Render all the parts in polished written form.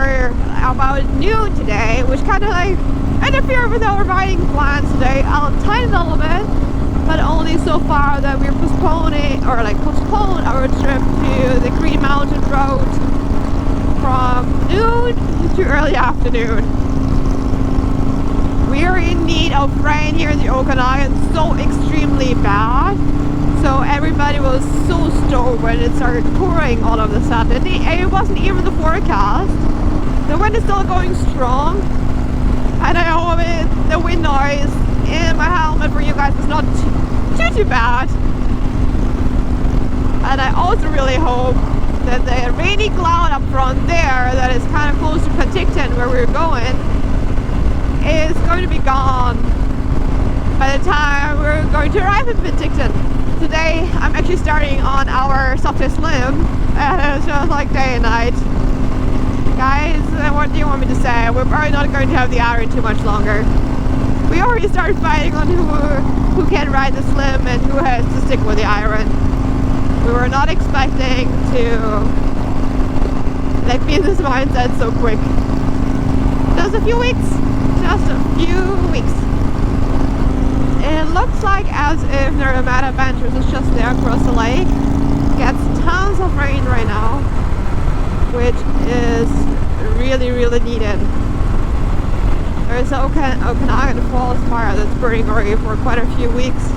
for about noon today, which kind of like interfered with our riding plans today a tiny little bit, but only so far that we're postponing our trip to the Green Mountain Road from noon to early afternoon. We are in need of rain here in the Okanagan, so extremely bad. So everybody was so stoked when it started pouring all of a sudden. It wasn't even the forecast. The wind is still going strong, and I hope the wind noise in my helmet for you guys is not too bad. And I also really hope that the rainy cloud up front there that is kind of close to Penticton where we're going is going to be gone by the time we're going to arrive in Penticton. Today I'm actually starting on our Softail Slim, and it's just like day and night. Guys, what do you want me to say? We're probably not going to have the iron too much longer. We already started fighting on who can ride the Slim and who has to stick with the iron. We were not expecting to like be in this mindset so quick. Just a few weeks. Just a few weeks. It looks like as if Nevada Ventures is just there across the lake. Gets tons of rain right now, which is really needed. There's an Okanagan Falls fire that's burning already for quite a few weeks.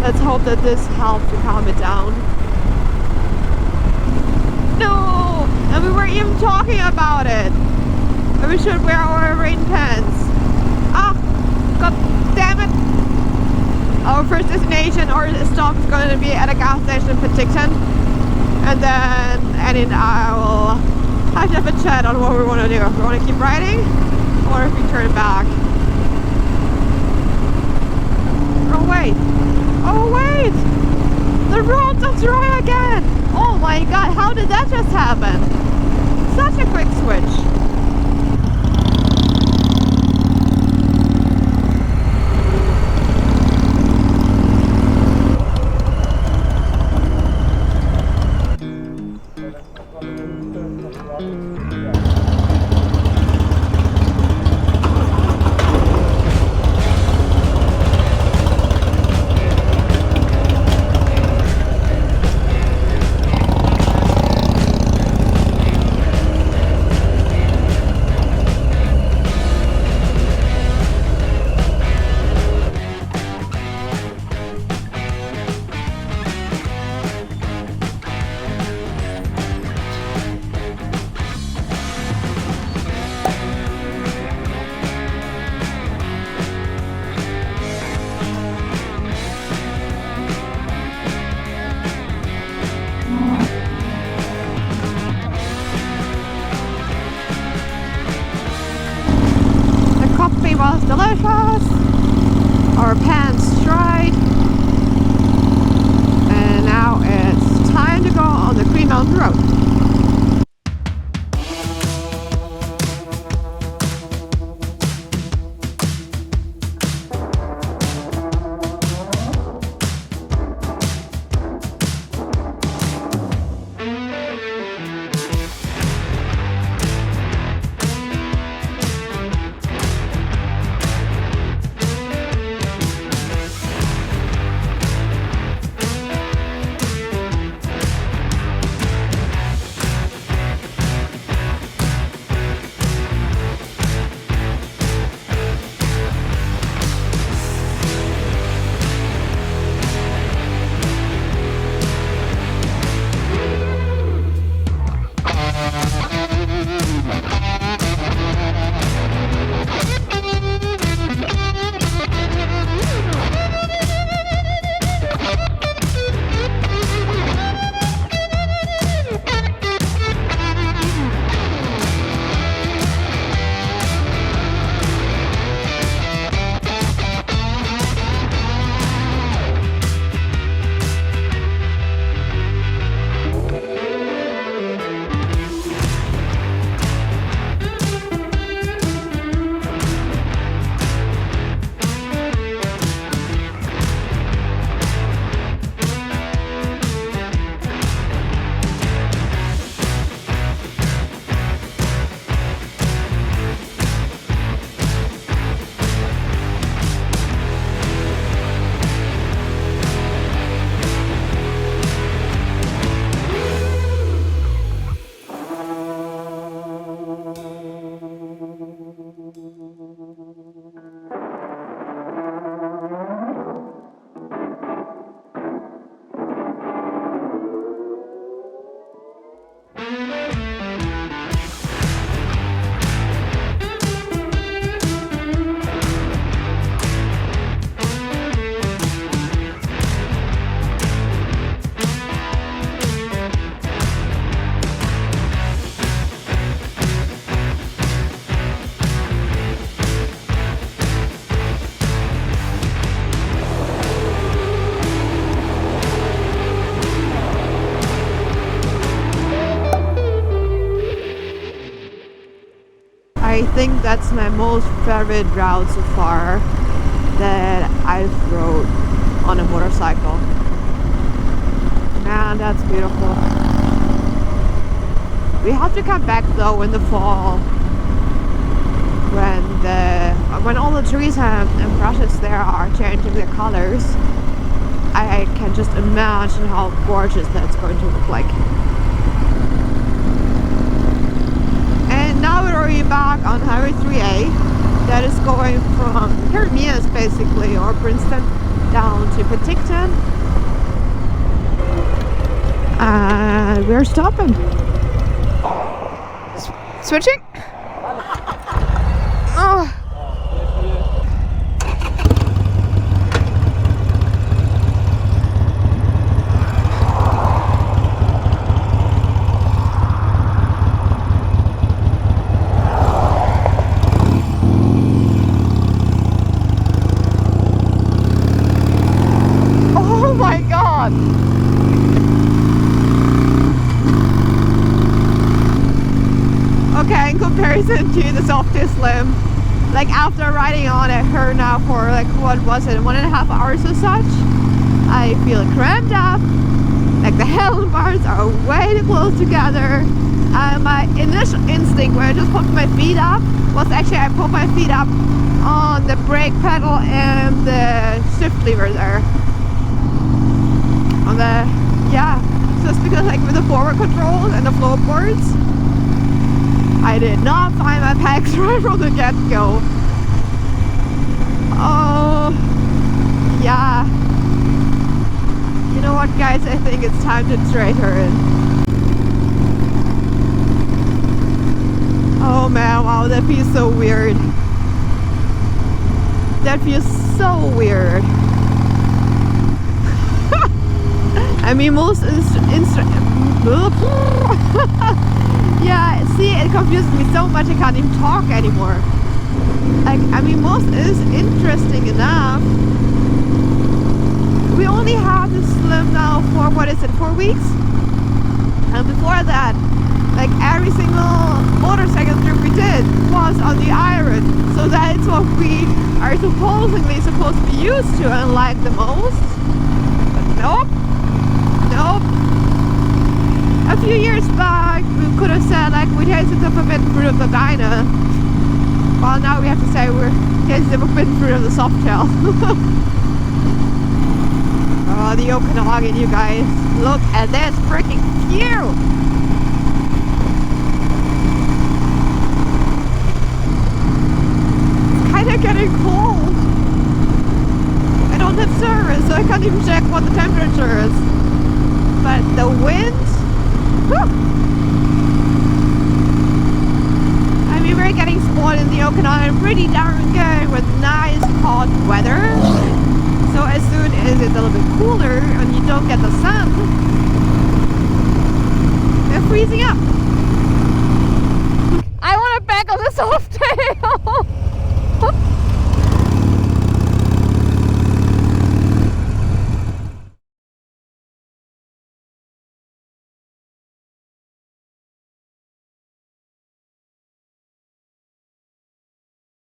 Let's hope that this helps to calm it down. No! And we were even talking about it. And we should wear our rain pants. Ah! God damn it! Our first destination or stop is going to be at a gas station in Penticton. And then Annie and I will have to have a chat on what we want to do. If we want to keep riding, or if we turn back. Oh wait! Oh wait! The roads are dry again! Oh my god, how did that just happen? Such a quick switch. Was delicious. Our pants dried, and now it's time to go on the Green Mountain Road. I think that's my most favorite route so far that I've rode on a motorcycle. Man, that's beautiful. We have to come back though in the fall when all the trees and brushes there are changing their colors. I can just imagine how gorgeous that's going to look like. Now we're already back on Highway 3A that is going from Hermias basically, or Princeton, down to Penticton. And we're stopping. Switching? Oh. Okay, in comparison to the Softail Slim, like after riding on it her now for like, what was it, 1.5 hours or such, I feel cramped up, like the handlebars are way too close together. My initial instinct when I just put my feet up was actually I put my feet up on the brake pedal and the shift lever there. On the, yeah, just because like with the forward controls and the floorboards, I did not find my pegs right from the get-go. Oh, yeah. You know what, guys? I think it's time to trade her in. Oh man, wow, that feels so weird. That feels so weird. I mean, most yeah, see, it confuses me so much I can't even talk anymore. Like, I mean, most is interesting enough. We only have the Slim now for, what is it, 4 weeks? And before that, like every single motorcycle trip we did was on the Iron. So that is what we are supposedly supposed to be used to and like the most. But nope. Nope. A few years back, we could have said like we tasted the forbidden fruit of the Dyna. Well, now we have to say we're tasting the forbidden fruit of the Softail. Oh, the Okanagan, you guys! Look at this freaking view! It's kind of getting cold. I don't have service, so I can't even check what the temperature is. But the wind. I mean, we're getting spoiled in the Okanagan pretty darn good with nice hot weather. So as soon as it's a little bit cooler and you don't get the sun, they're freezing up. I want to back on the Softail.